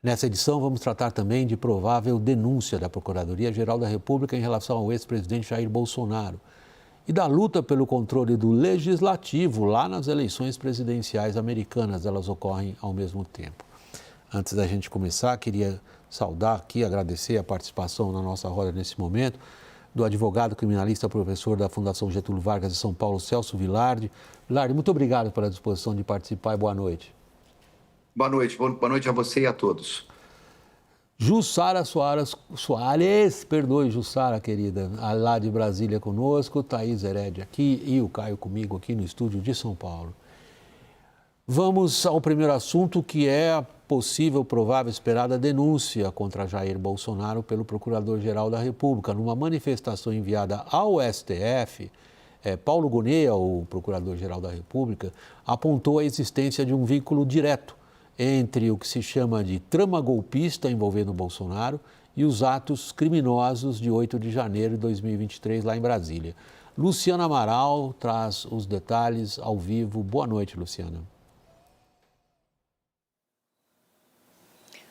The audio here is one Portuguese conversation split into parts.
Nessa edição, vamos tratar também de provável denúncia da Procuradoria-Geral da República em relação ao ex-presidente Jair Bolsonaro e da luta pelo controle do legislativo lá nas eleições presidenciais americanas. Elas ocorrem ao mesmo tempo. Antes da gente começar, queria saudar aqui, agradecer a participação na nossa roda nesse momento do advogado criminalista, professor da Fundação Getúlio Vargas de São Paulo, Celso Vilardi. Vilardi, muito obrigado pela disposição de participar e boa noite. Boa noite a você e a todos. Jussara Soares, perdoe, Jussara, querida, lá de Brasília conosco, Thaís Heredia aqui e o Caio comigo aqui no estúdio de São Paulo. Vamos ao primeiro assunto, que é a possível, provável, esperada denúncia contra Jair Bolsonaro pelo Procurador-Geral da República. Numa manifestação enviada ao STF, Paulo Gonet, o Procurador-Geral da República, apontou a existência de um vínculo direto entre o que se chama de trama golpista envolvendo Bolsonaro e os atos criminosos de 8 de janeiro de 2023 lá em Brasília. Luciana Amaral traz os detalhes ao vivo. Boa noite, Luciana.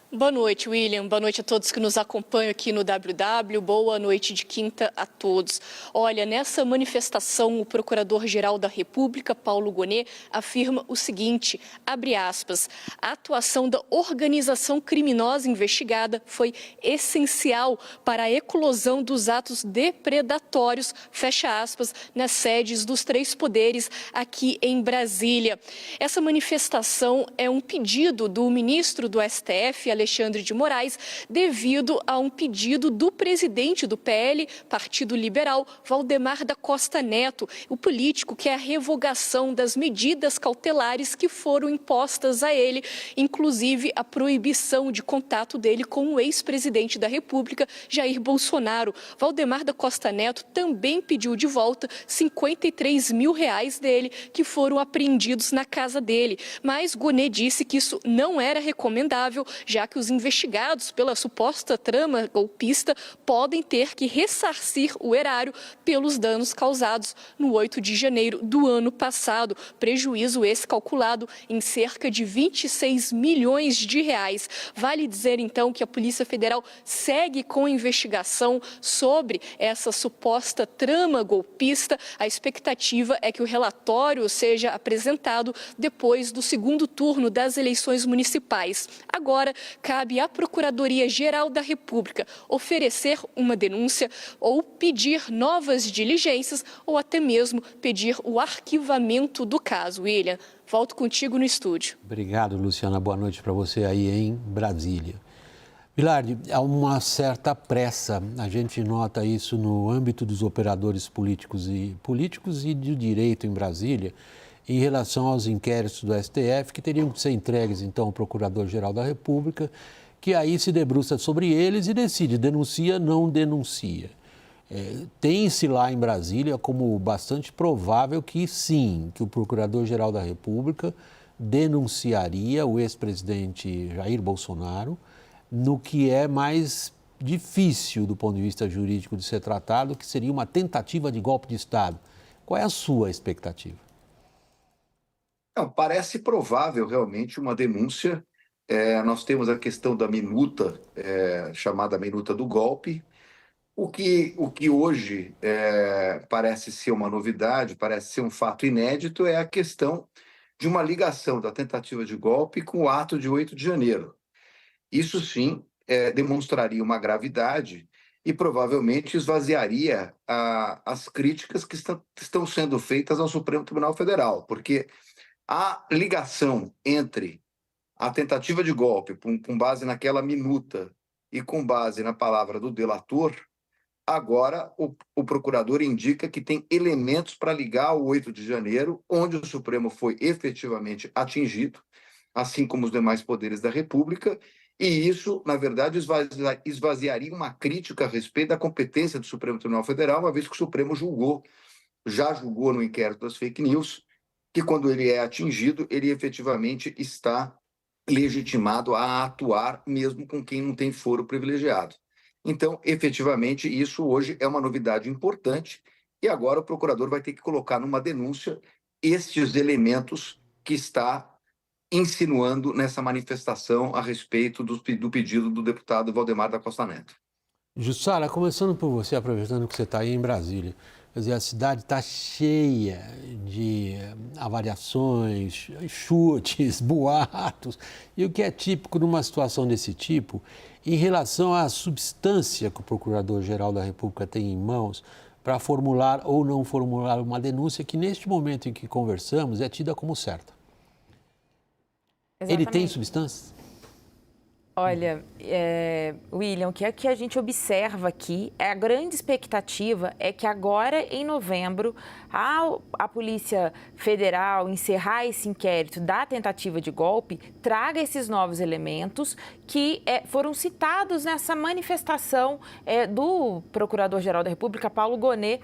Boa noite, William. Boa noite a todos que nos acompanham aqui no WW. Boa noite de quinta a todos. Olha, nessa manifestação, o Procurador-Geral da República, Paulo Gonet, afirma o seguinte, abre aspas, a atuação da organização criminosa investigada foi essencial para a eclosão dos atos depredatórios, fecha aspas, nas sedes dos três poderes aqui em Brasília. Essa manifestação é um pedido do ministro do STF, Alexandre de Moraes, devido a um pedido do presidente do PL, Partido Liberal, Valdemar da Costa Neto, o político que é a revogação das medidas cautelares que foram impostas a ele, inclusive a proibição de contato dele com o ex-presidente da República, Jair Bolsonaro. Valdemar da Costa Neto também pediu de volta R$ 53 mil dele, que foram apreendidos na casa dele. Mas Gonet disse que isso não era recomendável, já que os investigados pela suposta trama golpista podem ter que ressarcir o erário pelos danos causados no 8 de janeiro do ano passado. Prejuízo esse calculado em cerca de R$ 26 milhões. Vale dizer, então, que a Polícia Federal segue com a investigação sobre essa suposta trama golpista. A expectativa é que o relatório seja apresentado depois do segundo turno das eleições municipais. Agora, cabe à Procuradoria-Geral da República oferecer uma denúncia ou pedir novas diligências ou até mesmo pedir o arquivamento do caso. William, volto contigo no estúdio. Obrigado, Luciana. Boa noite para você aí em Brasília. Vilardi, há uma certa pressa, a gente nota isso no âmbito dos operadores políticos e de direito em Brasília, em relação aos inquéritos do STF, que teriam que ser entregues, então, ao Procurador-Geral da República, que aí se debruça sobre eles e decide, denuncia, não denuncia. Tem-se lá em Brasília como bastante provável que sim, que o Procurador-Geral da República denunciaria o ex-presidente Jair Bolsonaro no que é mais difícil do ponto de vista jurídico de ser tratado, que seria uma tentativa de golpe de Estado. Qual é a sua expectativa? Não, parece provável realmente uma denúncia. Nós temos a questão da minuta, chamada minuta do golpe. O que hoje parece ser uma novidade, parece ser um fato inédito, é a questão de uma ligação da tentativa de golpe com o ato de 8 de janeiro. Isso sim demonstraria uma gravidade e provavelmente esvaziaria as críticas que estão sendo feitas ao Supremo Tribunal Federal, porque a ligação entre a tentativa de golpe, com base naquela minuta e com base na palavra do delator, agora o procurador indica que tem elementos para ligar ao 8 de janeiro, onde o Supremo foi efetivamente atingido, assim como os demais poderes da República, e isso, na verdade, esvaziaria uma crítica a respeito da competência do Supremo Tribunal Federal, uma vez que o Supremo já julgou no inquérito das fake news, que quando ele é atingido, ele efetivamente está legitimado a atuar mesmo com quem não tem foro privilegiado. Então, efetivamente, isso hoje é uma novidade importante e agora o procurador vai ter que colocar numa denúncia estes elementos que está insinuando nessa manifestação a respeito do pedido do deputado Valdemar da Costa Neto. Jussara, começando por você, aproveitando que você está aí em Brasília, quer dizer, a cidade está cheia de avaliações, chutes, boatos, e o que é típico numa situação desse tipo, em relação à substância que o Procurador-Geral da República tem em mãos para formular ou não formular uma denúncia que, neste momento em que conversamos, é tida como certa. Exatamente. Ele tem substância? Olha, William, o que é que a gente observa aqui, a grande expectativa é que agora, em novembro, a Polícia Federal encerrar esse inquérito da tentativa de golpe, traga esses novos elementos que foram citados nessa manifestação do Procurador-Geral da República, Paulo Gonet,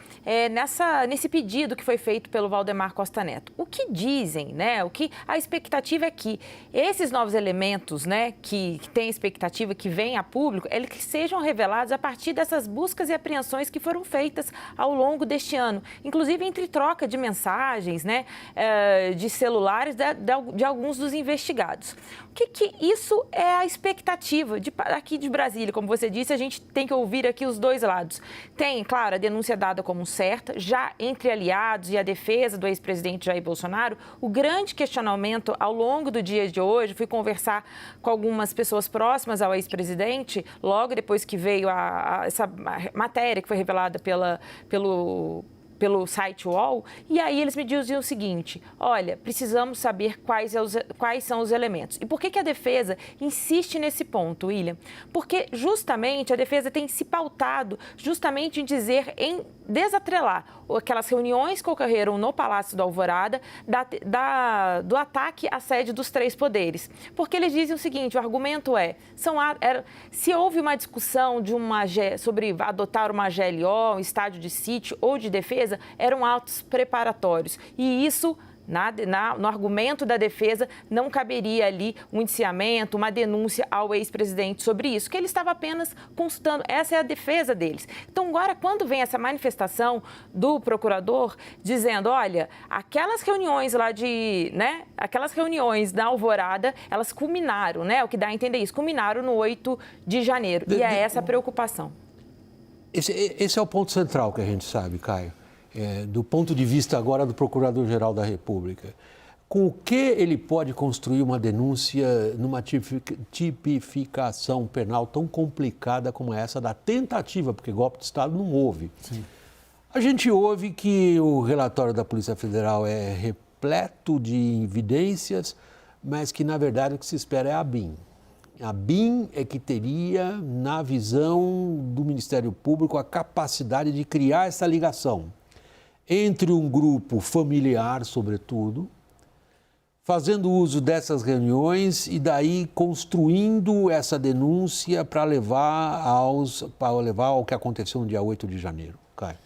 nesse pedido que foi feito pelo Valdemar Costa Neto. O que dizem, né? A expectativa é que esses novos elementos, né, que tem expectativa que venha a público, eles que sejam revelados a partir dessas buscas e apreensões que foram feitas ao longo deste ano, inclusive entre troca de mensagens, né, de celulares de alguns dos investigados. O que isso é a expectativa aqui de Brasília? Como você disse, a gente tem que ouvir aqui os dois lados. Tem, claro, a denúncia dada como certa, já entre aliados e a defesa do ex-presidente Jair Bolsonaro, o grande questionamento ao longo do dia de hoje, fui conversar com algumas pessoas próximas ao ex-presidente, logo depois que veio essa matéria que foi revelada pelo site UOL, e aí eles me diziam o seguinte: olha, precisamos saber quais são os elementos. E por que a defesa insiste nesse ponto, William? Porque justamente a defesa tem se pautado justamente em dizer, em desatrelar aquelas reuniões que ocorreram no Palácio da Alvorada do ataque à sede dos três poderes. Porque eles dizem o seguinte, o argumento se houve uma discussão sobre adotar uma GLO, um estádio de sítio ou de defesa, eram atos preparatórios. E isso, no argumento da defesa, não caberia ali um indiciamento, uma denúncia ao ex-presidente sobre isso, que ele estava apenas consultando. Essa é a defesa deles. Então, agora, quando vem essa manifestação do procurador dizendo, olha, aquelas reuniões aquelas reuniões na Alvorada, elas culminaram, né? O que dá a entender isso, culminaram no 8 de janeiro. E é essa a preocupação. Esse é o ponto central que a gente sabe, Caio. Do ponto de vista agora do Procurador-Geral da República. Com o que ele pode construir uma denúncia numa tipificação penal tão complicada como essa da tentativa, porque golpe de Estado não houve. Sim. A gente ouve que o relatório da Polícia Federal é repleto de evidências, mas que, na verdade, o que se espera é a BIM. A BIM é que teria, na visão do Ministério Público, a capacidade de criar essa ligação entre um grupo familiar, sobretudo, fazendo uso dessas reuniões e daí construindo essa denúncia para levar ao que aconteceu no dia 8 de janeiro. Caio.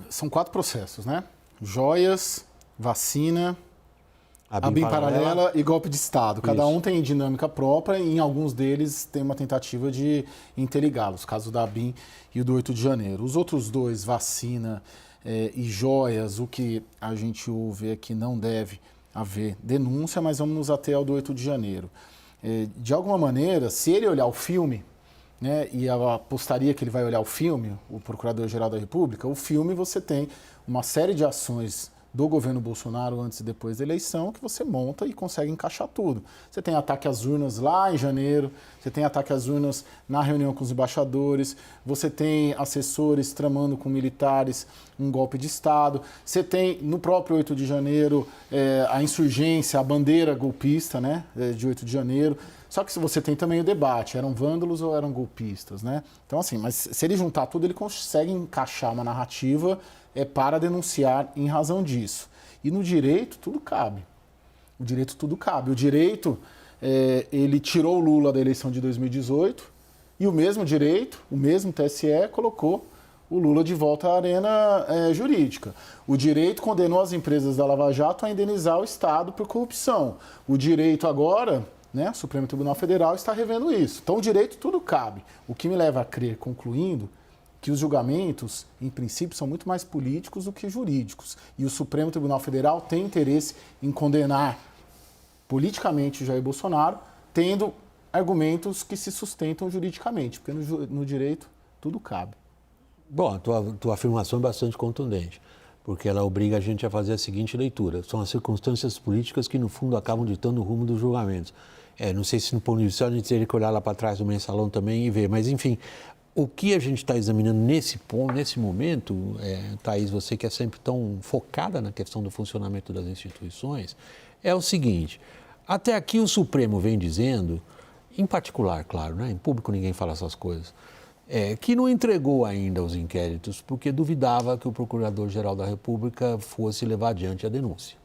São 4 processos, né? Joias, vacina, a BIM paralela e golpe de Estado. Cada um tem dinâmica própria e em alguns deles tem uma tentativa de interligá-los, caso da BIM e o do 8 de janeiro. Os outros dois, vacina e joias, o que a gente ouve é que não deve haver denúncia, mas vamos nos ater ao do 8 de janeiro. De alguma maneira, se ele olhar o filme, né, e eu apostaria que ele vai olhar o filme, o Procurador-Geral da República, o filme você tem uma série de ações do governo Bolsonaro antes e depois da eleição, que você monta e consegue encaixar tudo. Você tem ataque às urnas lá em janeiro, você tem ataque às urnas na reunião com os embaixadores, você tem assessores tramando com militares um golpe de Estado, você tem no próprio 8 de janeiro a insurgência, a bandeira golpista, né, de 8 de janeiro. Só que você tem também o debate, eram vândalos ou eram golpistas, né? Então, assim, mas se ele juntar tudo, ele consegue encaixar uma narrativa para denunciar em razão disso. E no direito, tudo cabe. O direito, tudo cabe. O direito, ele tirou o Lula da eleição de 2018 e o mesmo direito, o mesmo TSE, colocou o Lula de volta à arena jurídica. O direito condenou as empresas da Lava Jato a indenizar o Estado por corrupção. O direito agora, né, o Supremo Tribunal Federal está revendo isso. Então, o direito, tudo cabe. O que me leva a crer, concluindo, que os julgamentos, em princípio, são muito mais políticos do que jurídicos. E o Supremo Tribunal Federal tem interesse em condenar politicamente o Jair Bolsonaro, tendo argumentos que se sustentam juridicamente, porque no direito tudo cabe. Bom, a tua afirmação é bastante contundente, porque ela obriga a gente a fazer a seguinte leitura. São as circunstâncias políticas que, no fundo, acabam ditando o rumo dos julgamentos. Não sei se no ponto de vista a gente teria que olhar lá para trás do mensalão também e ver, mas, enfim, o que a gente está examinando nesse momento, Thaís, você que é sempre tão focada na questão do funcionamento das instituições, é o seguinte: até aqui o Supremo vem dizendo, em particular, claro, né? Em público ninguém fala essas coisas, que não entregou ainda os inquéritos porque duvidava que o Procurador-Geral da República fosse levar adiante a denúncia.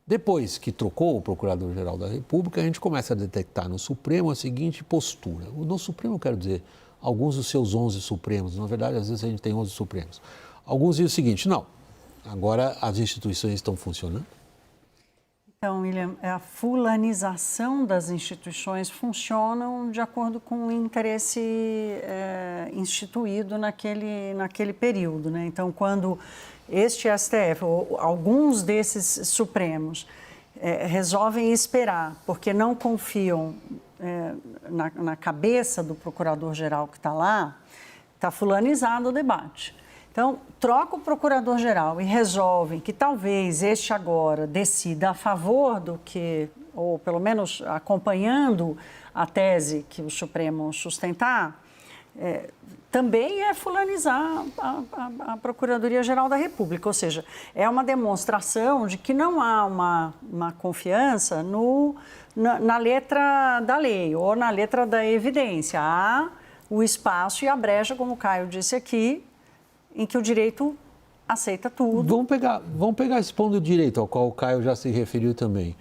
Depois que trocou o Procurador-Geral da República, a gente começa a detectar no Supremo a seguinte postura. No Supremo, eu quero dizer, alguns dos seus 11 Supremos, na verdade, às vezes a gente tem 11 Supremos. Alguns dizem o seguinte: não, agora as instituições estão funcionando. Então, William, a fulanização das instituições funcionam de acordo com o interesse instituído naquele período, né? Então, quando este STF, ou alguns desses Supremos, resolvem esperar, porque não confiam na cabeça do procurador-geral que está lá, está fulanizado o debate. Então, troca o procurador-geral e resolvem que talvez este agora decida a favor do que, ou pelo menos acompanhando a tese que o Supremo sustentar, também é fulanizar a Procuradoria-Geral da República. Ou seja, é uma demonstração de que não há uma confiança na letra da lei ou na letra da evidência. Há o espaço e a brecha, como o Caio disse aqui, em que o direito aceita tudo. Vamos pegar esse ponto do direito, ao qual o Caio já se referiu também.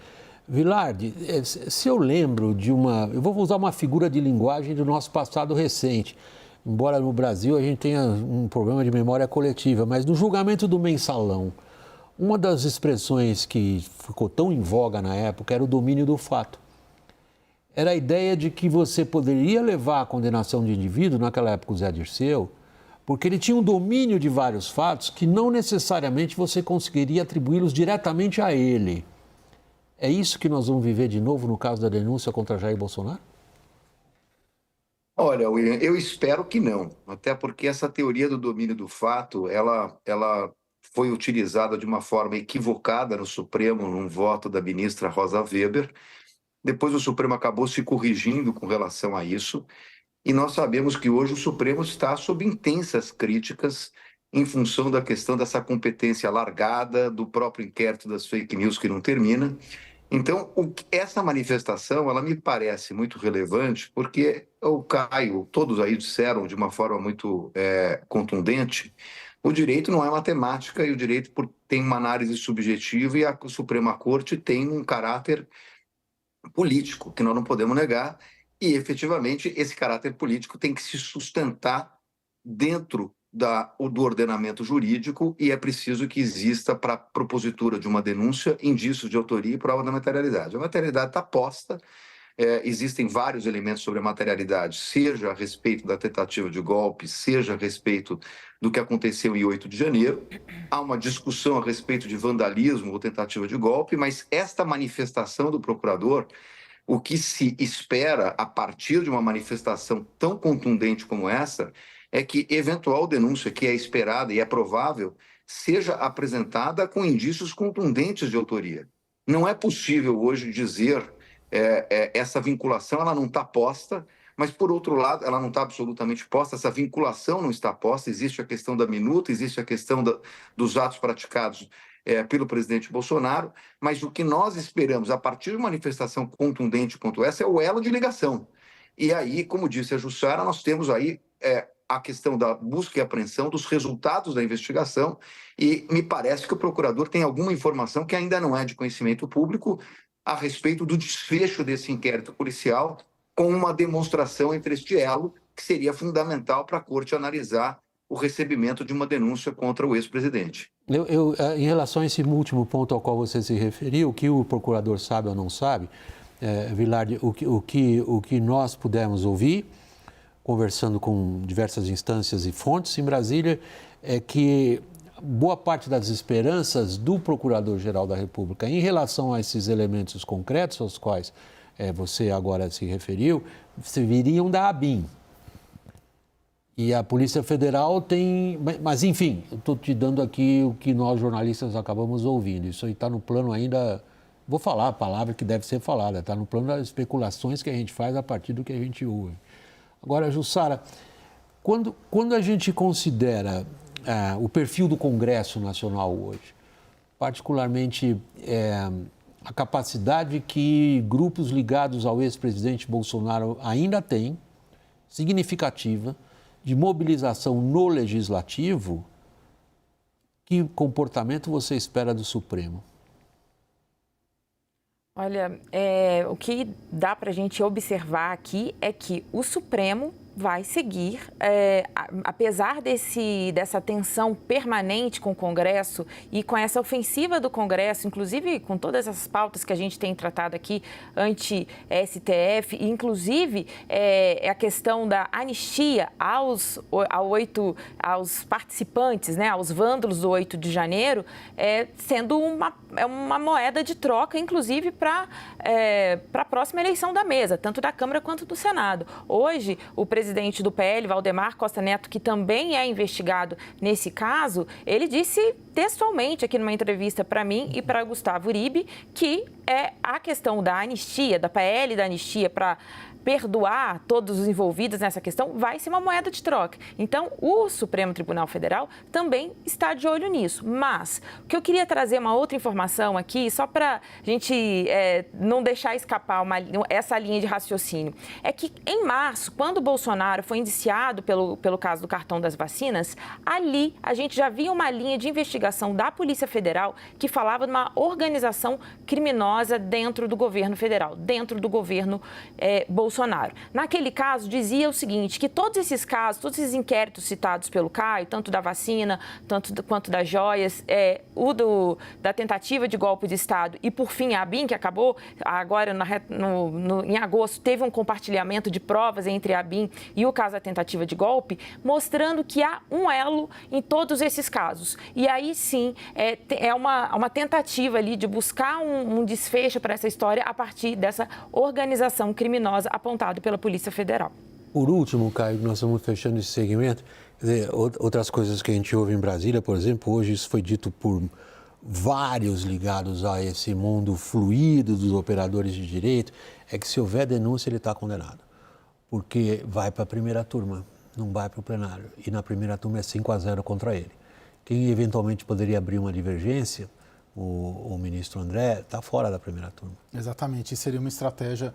Vilardi, se eu lembro de eu vou usar uma figura de linguagem do nosso passado recente, embora no Brasil a gente tenha um problema de memória coletiva, mas no julgamento do mensalão, uma das expressões que ficou tão em voga na época era o domínio do fato. Era a ideia de que você poderia levar a condenação de indivíduo, naquela época o Zé Dirceu, porque ele tinha um domínio de vários fatos que não necessariamente você conseguiria atribuí-los diretamente a ele. É isso que nós vamos viver de novo no caso da denúncia contra Jair Bolsonaro? Olha, William, eu espero que não, até porque essa teoria do domínio do fato, ela foi utilizada de uma forma equivocada no Supremo, num voto da ministra Rosa Weber. Depois o Supremo acabou se corrigindo com relação a isso. E nós sabemos que hoje o Supremo está sob intensas críticas em função da questão dessa competência largada, do próprio inquérito das fake news que não termina. Então, essa manifestação, ela me parece muito relevante, porque o Caio, todos aí disseram de uma forma muito contundente, o direito não é matemática e o direito tem uma análise subjetiva e a Suprema Corte tem um caráter político, que nós não podemos negar. E, efetivamente, esse caráter político tem que se sustentar dentro do ordenamento jurídico e é preciso que exista, para a propositura de uma denúncia, indícios de autoria e prova da materialidade. A materialidade está posta, existem vários elementos sobre a materialidade, seja a respeito da tentativa de golpe, seja a respeito do que aconteceu em 8 de janeiro. Há uma discussão a respeito de vandalismo ou tentativa de golpe, mas esta manifestação do procurador, o que se espera a partir de uma manifestação tão contundente como essa é que eventual denúncia que é esperada e é provável seja apresentada com indícios contundentes de autoria. Não é possível hoje dizer essa vinculação, ela não está posta, mas, por outro lado, ela não está absolutamente posta, essa vinculação não está posta, existe a questão da minuta, existe a questão dos atos praticados pelo presidente Bolsonaro, mas o que nós esperamos a partir de uma manifestação contundente quanto essa é o elo de ligação. E aí, como disse a Jussara, nós temos aí a questão da busca e apreensão dos resultados da investigação e me parece que o procurador tem alguma informação que ainda não é de conhecimento público a respeito do desfecho desse inquérito policial com uma demonstração entre este elo que seria fundamental para a Corte analisar o recebimento de uma denúncia contra o ex-presidente. Em relação a esse último ponto ao qual você se referiu, o que o procurador sabe ou não sabe, Vilardi, o que nós pudemos ouvir, conversando com diversas instâncias e fontes em Brasília, é que boa parte das esperanças do Procurador-Geral da República em relação a esses elementos concretos aos quais você agora se referiu, viriam da ABIN. E a Polícia Federal tem... Mas, enfim, eu estou te dando aqui o que nós jornalistas acabamos ouvindo. Isso aí está no plano ainda... Vou falar a palavra que deve ser falada. Está no plano das especulações que a gente faz a partir do que a gente ouve. Agora, Jussara, quando a gente considera o perfil do Congresso Nacional hoje, particularmente a capacidade que grupos ligados ao ex-presidente Bolsonaro ainda têm, significativa, de mobilização no Legislativo, que comportamento você espera do Supremo? Olha, o que dá para a gente observar aqui é que o Supremo vai seguir, apesar dessa tensão permanente com o Congresso e com essa ofensiva do Congresso, inclusive com todas essas pautas que a gente tem tratado aqui, anti-STF, inclusive a questão da anistia aos participantes, né, aos vândalos do 8 de janeiro, sendo uma moeda de troca, inclusive, para a próxima eleição da mesa, tanto da Câmara quanto do Senado. Hoje, o presidente do PL, Valdemar Costa Neto, que também é investigado nesse caso, ele disse textualmente aqui numa entrevista para mim e para Gustavo Uribe que a questão da anistia, da PL da anistia para perdoar todos os envolvidos nessa questão vai ser uma moeda de troca. Então, o Supremo Tribunal Federal também está de olho nisso. Mas, o que eu queria trazer uma outra informação aqui, só para a gente não deixar escapar essa linha de raciocínio, é que em março, quando o Bolsonaro foi indiciado pelo caso do cartão das vacinas, ali a gente já via uma linha de investigação da Polícia Federal que falava de uma organização criminosa dentro do governo federal, dentro do governo Bolsonaro. Naquele caso, dizia o seguinte, que todos esses casos, todos esses inquéritos citados pelo Caio, tanto da vacina, quanto das joias, da tentativa de golpe de Estado e, por fim, a ABIN, que acabou agora em agosto, teve um compartilhamento de provas entre a ABIN e o caso da tentativa de golpe, mostrando que há um elo em todos esses casos. E aí, sim, é uma tentativa ali de buscar um desfecho para essa história a partir dessa organização criminosa apontado pela Polícia Federal. Por último, Caio, nós estamos fechando esse segmento. Quer dizer, outras coisas que a gente ouve em Brasília, por exemplo, hoje isso foi dito por vários ligados a esse mundo fluido dos operadores de direito, é que se houver denúncia ele está condenado, porque vai para a primeira turma, não vai para o plenário, e na primeira turma é 5-0 contra ele. Quem eventualmente poderia abrir uma divergência, o ministro André, está fora da primeira turma. Exatamente, isso seria uma estratégia...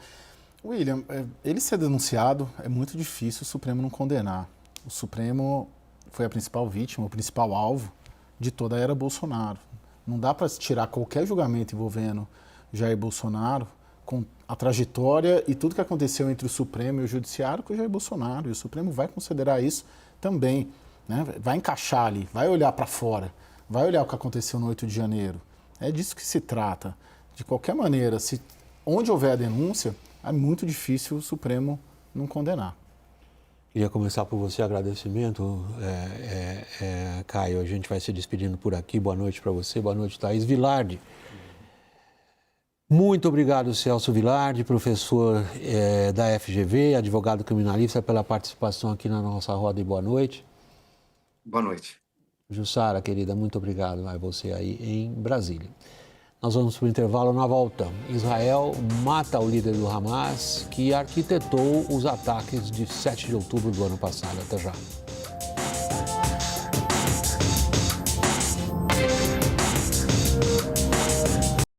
William, ele ser denunciado é muito difícil o Supremo não condenar. O Supremo foi a principal vítima, o principal alvo de toda a era Bolsonaro. Não dá para tirar qualquer julgamento envolvendo Jair Bolsonaro com a trajetória e tudo que aconteceu entre o Supremo e o Judiciário com o Jair Bolsonaro. E o Supremo vai considerar isso também, né? Vai encaixar ali, vai olhar para fora, vai olhar o que aconteceu no 8 de janeiro. É disso que se trata. De qualquer maneira, onde houver a denúncia, é muito difícil o Supremo não condenar. Queria começar por você, agradecimento, Caio. A gente vai se despedindo por aqui. Boa noite para você, boa noite, Thaís. Vilardi. Muito obrigado, Celso Vilardi, professor da FGV, advogado criminalista, pela participação aqui na nossa roda e boa noite. Boa noite. Jussara, querida, muito obrigado a você aí em Brasília. Nós vamos para o intervalo. Na volta. Israel mata o líder do Hamas, que arquitetou os ataques de 7 de outubro do ano passado. Até já.